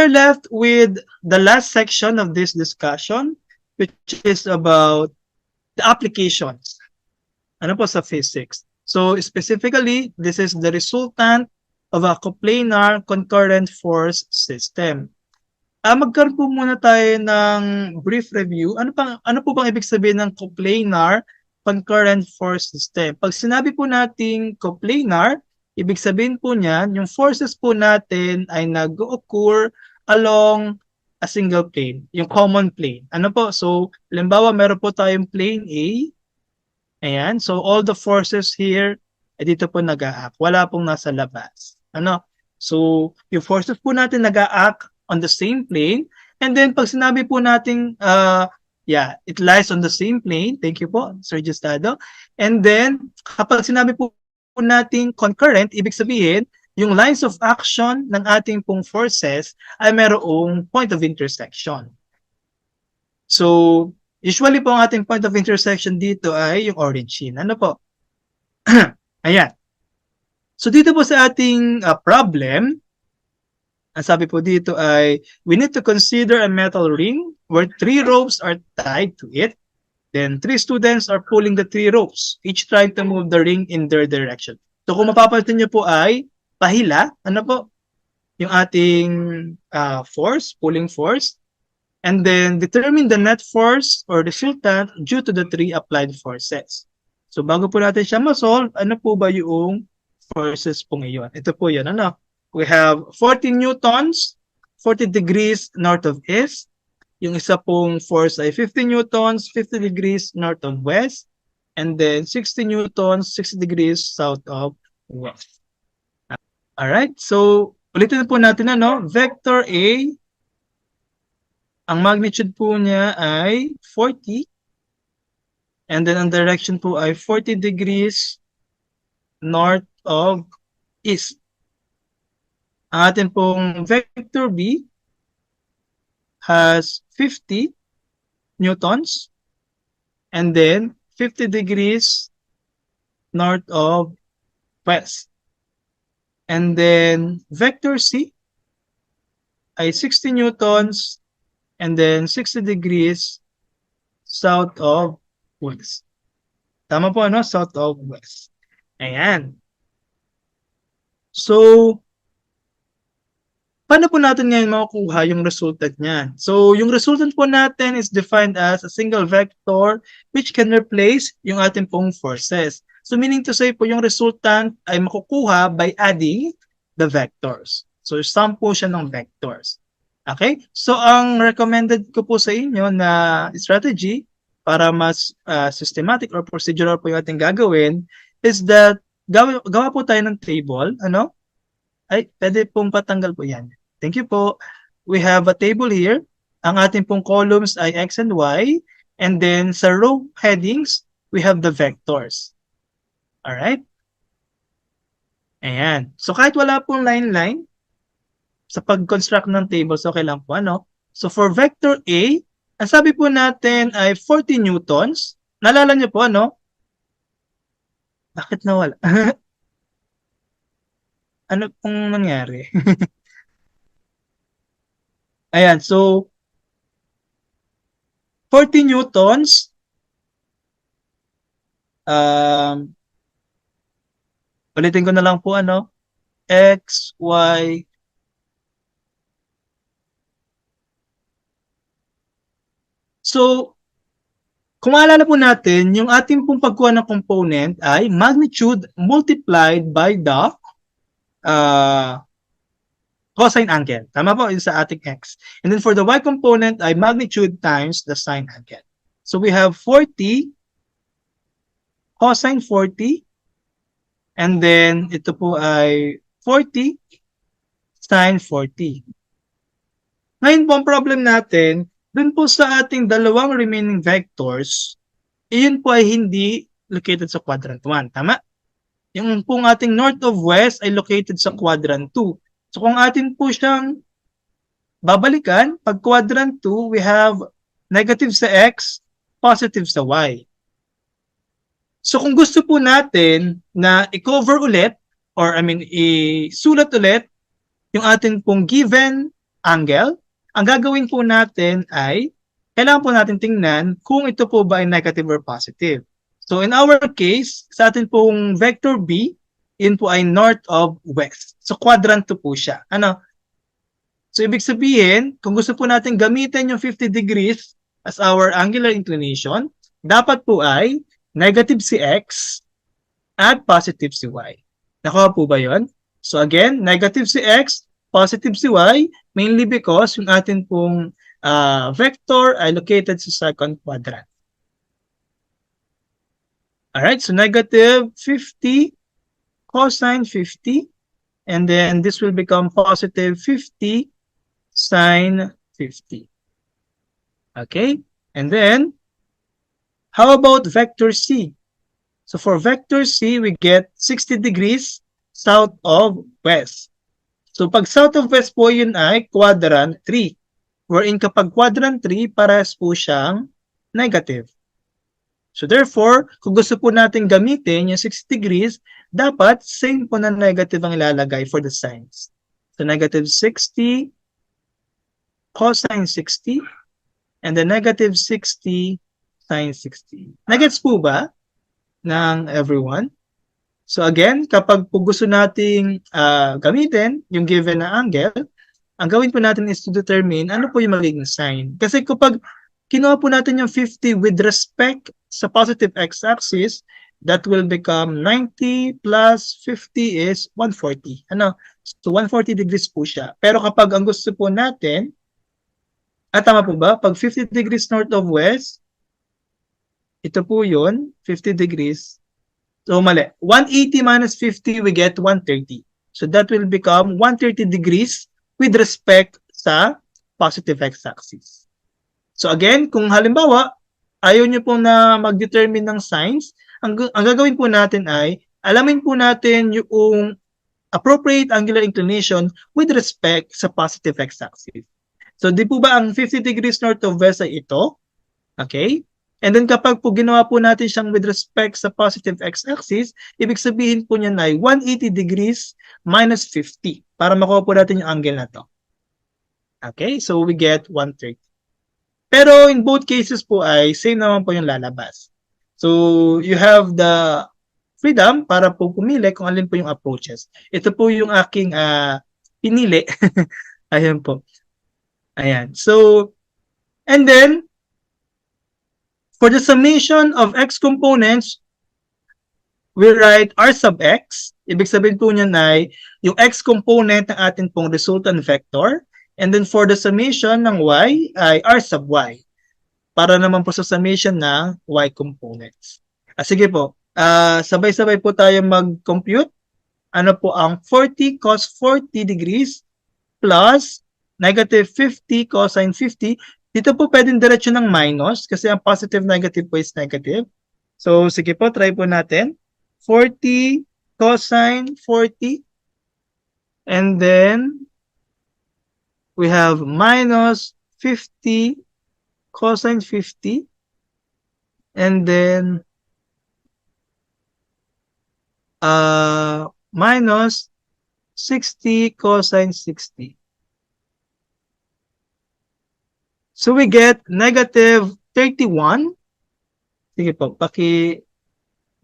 are left with the last section of this discussion, which is about the applications. Ano po sa physics? So specifically, this is the resultant of a coplanar concurrent force system. Magkaroon po muna tayo ng brief review. Ano po bang ibig sabihin ng coplanar concurrent force system? Pag sinabi po nating coplanar, ibig sabihin po niyan, yung forces po natin ay nag-occur along a single plane, yung common plane. Ano po? So, halimbawa, meron po tayong plane A. Ayan. So, all the forces here, dito po nag-a-act. Wala pong nasa labas. Ano? So, yung forces po natin nag-a-act on the same plane. And then, pag sinabi po natin, it lies on the same plane. Thank you po, Sir Gustado. And then, kapag sinabi po natin concurrent, ibig sabihin, yung lines of action ng ating pong forces ay mayroong point of intersection. So, usually po ang ating point of intersection dito ay yung origin. Ano po? Ayan. So, dito po sa ating problem, ang sabi po dito ay, we need to consider a metal ring where 3 ropes are tied to it. Then 3 students are pulling the 3 ropes, each trying to move the ring in their direction. So kung mapapansin nyo po ay pahila, ano po? Yung ating force, pulling force. And then determine the net force or resultant due to the 3 applied forces. So bago po natin siya ma-solve, ano po ba yung forces po ngayon? Ito po yun, ano? We have 40 newtons, 40 degrees north of east. Yung isa pong force ay 50 newtons, 50 degrees north of west. And then 60 newtons, 60 degrees south of west. Alright, so ulitin po natin ano, vector A, ang magnitude po niya ay 40. And then ang direction po ay 40 degrees north of east. Ang ating pong vector B has 50 newtons and then 50 degrees north of west. And then vector C ay 60 newtons and then 60 degrees south of west. Tama po ano? South of west. Ayan. So, paano po natin ngayon makukuha yung resultant niyan? So, yung resultant po natin is defined as a single vector which can replace yung ating pong forces. So, meaning to say po, yung resultant ay makukuha by adding the vectors. So, sum po siya ng vectors. Okay? So, ang recommended ko po sa inyo na strategy para mas systematic or procedural po yung ating gagawin is that gawa po tayo ng table. Ano? Ay, pwede pong patanggal po yan. Thank you po. We have a table here. Ang ating pong columns ay X and Y. And then sa row headings, we have the vectors. Alright? Ayan. So kahit wala pong line-line, sa pag-construct ng tables, okay lang po. Ano? So for vector A, ang sabi po natin ay 40 newtons. Naalala niyo po, ano? Bakit nawala? Ano pong nangyari? Ayan, so 40 newtons, ulitin ko na lang po ano, X, Y, so kung maalala po natin, yung ating pong pagkuha ng component ay magnitude multiplied by the cosine angle. Tama po, yung sa ating X. And then for the Y component ay magnitude times the sine angle. So we have 40 cosine 40 and then ito po ay 40 sine 40. Ngayon po ang problem natin, dun po sa ating dalawang remaining vectors, iyon po ay hindi located sa quadrant 1. Tama? Yung pong ating north of west ay located sa quadrant 2. So kung atin po siyang babalikan, pag quadrant 2, we have negative sa X, positive sa Y. So kung gusto po natin na i-cover ulit, or isulat ulit, yung ating pong given angle, ang gagawin po natin ay kailangan po natin tingnan kung ito po ba ay negative or positive. So in our case, sa atin pong vector B, yun po ay north of west. So quadrant 2 po siya. Ano? So ibig sabihin, kung gusto po natin gamitin yung 50 degrees as our angular inclination, dapat po ay negative si x at positive si y. Nakuha po ba yun? So again, negative si x, positive si y, mainly because yung atin pong vector ay located sa second quadrant. Alright, so negative 50 cosine 50, and then this will become positive 50 sine 50. Okay, and then how about vector C? So for vector C, we get 60 degrees south of west. So pag south of west po yun ay quadrant 3. Wherein kapag quadrant 3, parehas po siyang negative. So therefore, kung gusto po natin gamitin yung 60 degrees, dapat same po na negative ang ilalagay for the signs. So negative 60 cosine 60 and then negative 60 sine 60. Nagets po ba ng everyone? So again, kapag po gusto nating gamitin yung given na angle, ang gawin po natin is to determine ano po yung magiging sign. Kasi kapag kinuha po natin yung 50 with respect sa positive x-axis, that will become 90 plus 50 is 140. Ano? So 140 degrees po siya. Pero kapag ang gusto po natin, tama po ba? Pag 50 degrees north of west, ito po yun, 50 degrees. So mali. 180 minus 50, we get 130. So that will become 130 degrees with respect sa positive x-axis. So again, kung halimbawa, ayaw nyo po na mag-determine ng signs, ang gagawin po natin ay, alamin po natin yung appropriate angular inclination with respect sa positive x-axis. So di po ba ang 50 degrees north of west ay ito? Okay? And then kapag po ginawa po natin siyang with respect sa positive x-axis, ibig sabihin po niyan ay 180 degrees minus 50 para makuha po natin yung angle na to. Okay? So we get 130. Pero in both cases po ay same naman po yung lalabas. So you have the freedom para po pumili kung alin po yung approaches. Ito po yung aking pinili. Ayan po. Ayan. So, and then, for the summation of x components, we write r sub x. Ibig sabihin po niyan ay yung x component ng atin pong resultant vector. And then for the summation ng y ay r sub y. Para naman po sa summation ng y components. Sige po, sabay-sabay po tayo mag-compute. Ano po ang 40 cos 40 degrees plus negative 50 cosine 50. Dito po pwedeng diretso ng minus kasi ang positive negative po is negative. So sige po, try po natin. 40 cosine 40. And then we have minus 50 cosine 50. And then minus 60 cosine 60. So we get negative 31. Sige po,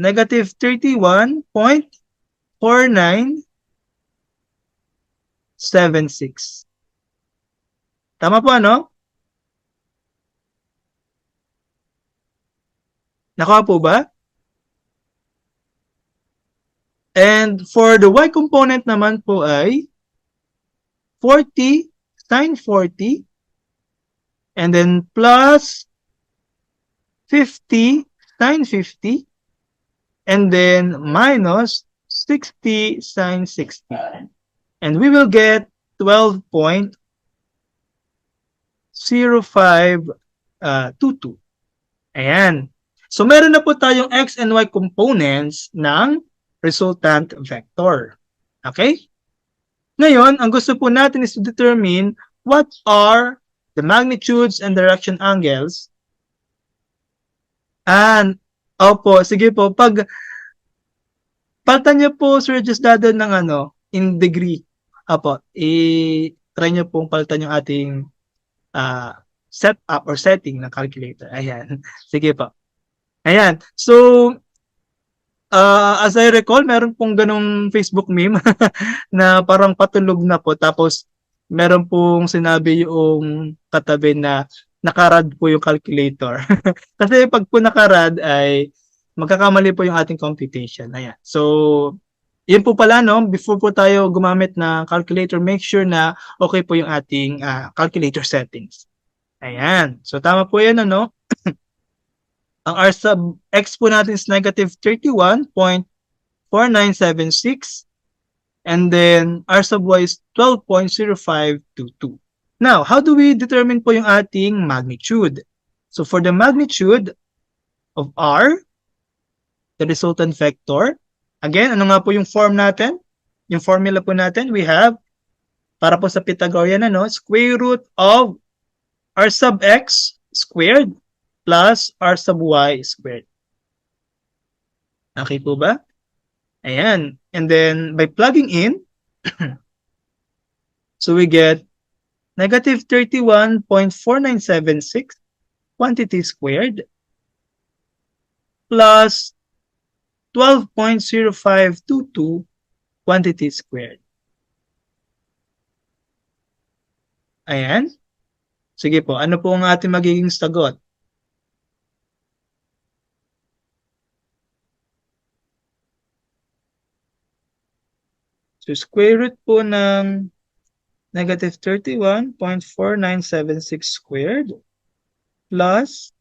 negative 31.4976. Tama po, ano? Nakuha po ba? And for the y component naman po ay 40 sine 40 and then plus 50 sine 50 and then minus 60 sine 60. And we will get 12.0522. Ayan. So meron na po tayong x and y components ng resultant vector. Okay? Ngayon, ang gusto po natin is to determine what are the magnitudes and direction angles. And, opo, sige po, palitan niyo po, Sir Diosdado, ng in degree. Opo, try nyo pong palitan yung ating setup or setting ng calculator. Ayan. Sige po. Ayan. So, as I recall, meron pong ganong Facebook meme na parang patulog na po. Tapos, meron pong sinabi yung katabi na nakarad po yung calculator. Kasi pag po nakarad ay magkakamali po yung ating computation. Ayan. So, yun po pala, no? Before po tayo gumamit ng calculator, make sure na okay po yung ating calculator settings. Ayan. So, tama po yan, ano? Ang R sub X po natin is negative 31.4976. And then, R sub Y is 12.0522. Now, how do we determine po yung ating magnitude? So, for the magnitude of R, the resultant vector, again, ano nga po yung form natin? Yung formula po natin, we have, para po sa Pythagorean, ano, square root of R sub X squared plus R sub Y squared. Okay po ba? Ayan. And then, by plugging in, so we get negative 31.4976 quantity squared plus 12.0522 quantity squared. Ayan. Sige po, ano po ang ating magiging sagot? So, square root po ng negative 31.4976 squared plus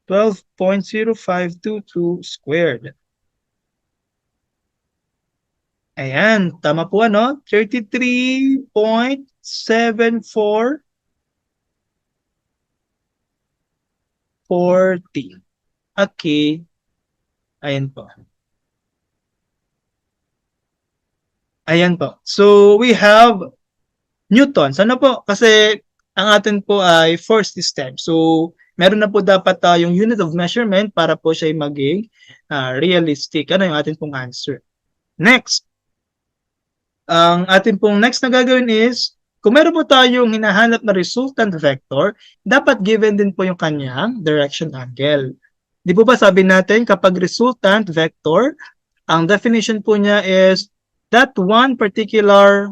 12.0522 squared. Ayan, tama po ano? 33.7440. Okay. Ayan po. Ayan po. So, we have newtons. Ano po? Kasi ang atin po ay force system. So, meron na po dapat yung unit of measurement para po siya maging realistic. Ano yung atin pong answer? Next. Ang atin pong next na gagawin is, kung meron po tayong hinahanap na resultant vector, dapat given din po yung kanyang direction angle. Di po ba sabi natin kapag resultant vector, ang definition po niya is that one particular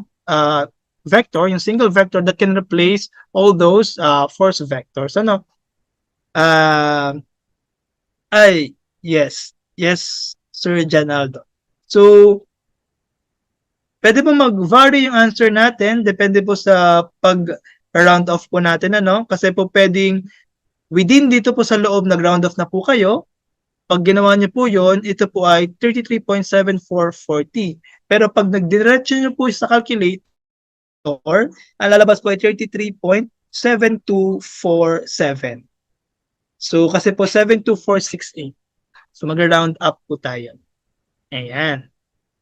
vector, yung single vector that can replace all those force vectors. Ano? Yes. Yes, Sir Janaldo. So, pwede po mag-vary yung answer natin. Depende po sa pag-round off po natin. Ano? Kasi po pwedeng within dito po sa loob nag-round off na po kayo. Pag ginawa niyo po yon, ito po ay 33.7440. Pero pag nagdiretso niyo po sa calculator, ang lalabas po ay 33.7247. So, kasi po 72468. So, mag-round up po tayo. Ayan.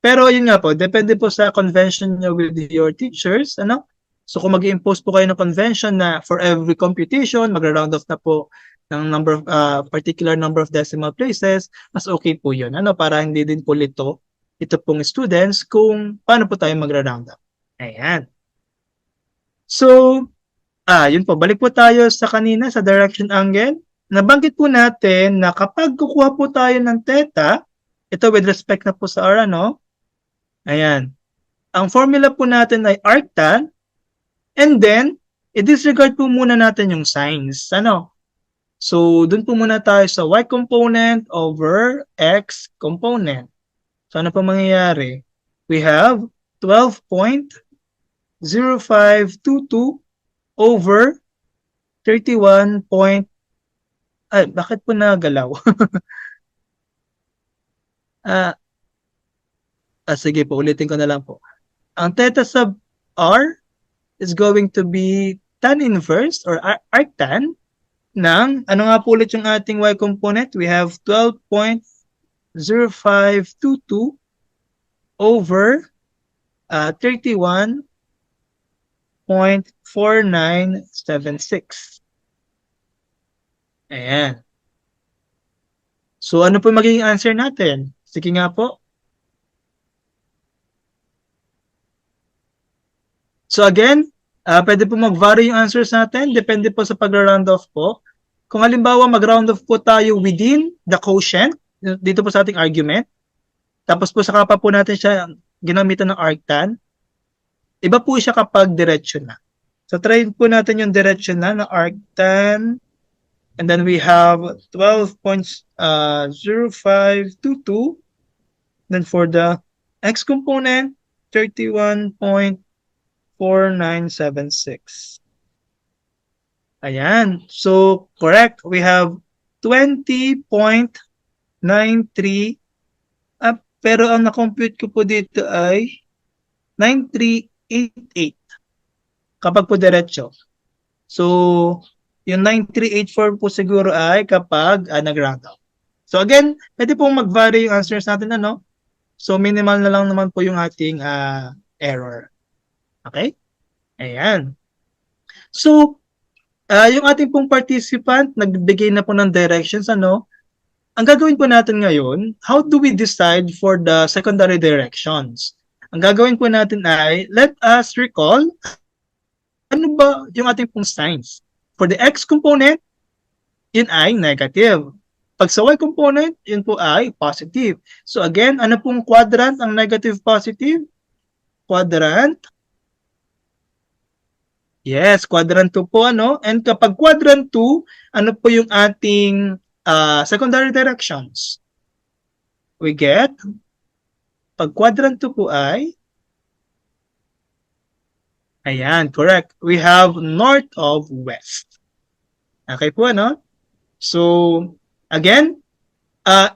Pero yun nga po, depende po sa convention niyo with your teachers. Ano? So, kung mag-impose po kayo ng convention na for every computation, mag-round off na po ng number of particular number of decimal places, mas okay po yun. Ano, para hindi din po ito pong students kung paano po tayo magra-round up. Ayan. So, yun po. Balik po tayo sa kanina sa direction angle. Nabanggit po natin na kapag kukuha po tayo ng theta, ito with respect na po sa R, ano? Ayan. Ang formula po natin ay arctan, and then, i-disregard po muna natin yung signs. Ano? So, dun po muna tayo sa y component over x component. So, ano po mangyayari? We have 12.0522 over 31. Bakit po nagalaw? Sige po, ulitin ko na lang po. Ang theta sub r is going to be tan inverse or arctan ng, ano nga po ulit yung ating y component? We have 12.0522 over 31.4976. Ayan. So, ano po magiging answer natin? Sige nga po. So again, pwede po mag-vary yung answers natin. Depende po sa pag-round off po. Kung halimbawa mag-round off po tayo within the quotient, dito po sa ating argument, tapos po saka pa po natin siya ginamitan ng arctan, iba po siya kapag diretsyo na. So try po natin yung diretsyo na arctan, and then we have 12.0522. Then for the x component, 31.4976. Ayan. So, correct. We have 20.93. Pero ang na-compute ko po dito ay 9388 kapag po diretso. So, yung 9384 po siguro ay kapag nag-round up. So again, pwede pong mag-vary yung answers natin, ano? So minimal na lang naman po yung ating error. Okay? Ayan. So, yung ating pong participant, nagbigay na po ng directions, ano? Ang gagawin po natin ngayon, how do we decide for the secondary directions? Ang gagawin po natin ay, let us recall, ano ba yung ating pong signs? For the x component, yun ay negative. Pag sa y component, yun po ay positive. So again, ano pong quadrant ang negative positive? Quadrant. Yes, quadrant 2 po, ano? And kapag quadrant 2, ano po yung ating secondary directions? We get, pag quadrant 2 po ay, ayan, correct. We have north of west. Okay po, ano? So, again,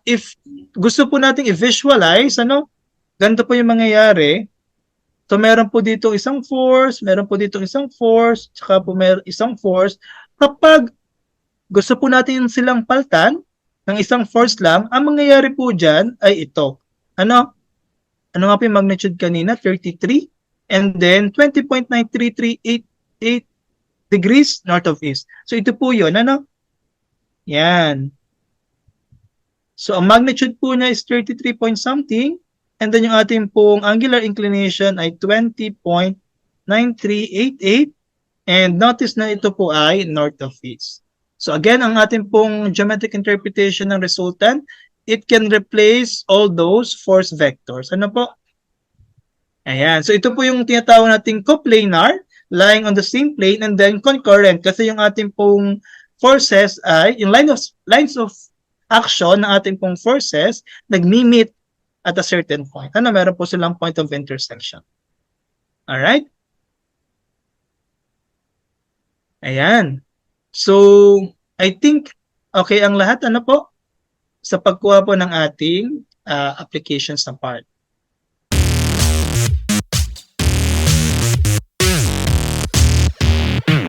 if gusto po nating i-visualize, ano, ganito po yung mangyayari. So, meron po dito isang force, meron po dito isang force, tsaka po meron isang force. Kapag gusto po natin silang paltan ng isang force lang, ang mangyayari po dyan ay ito. Ano? Ano nga po yung magnitude kanina? 33. And then, 20.93388 degrees north of east. So, ito po yun. Ano? Yan. So, ang magnitude po niya is 33 point something. And then, yung ating pong angular inclination ay 20.9388. And notice na ito po ay north of east. So, again, ang ating pong geometric interpretation ng resultant, it can replace all those force vectors. Ano po? Ayan. So, ito po yung tinatawag nating coplanar, lying on the same plane, and then concurrent. Kasi yung ating pong forces ay, yung lines of action ng ating pong forces, nagmi-meet at a certain point. Ano? Meron po silang point of intersection. Alright? Ayan. So, I think, okay ang lahat, ano po? Sa pagkuha po ng ating applications na part.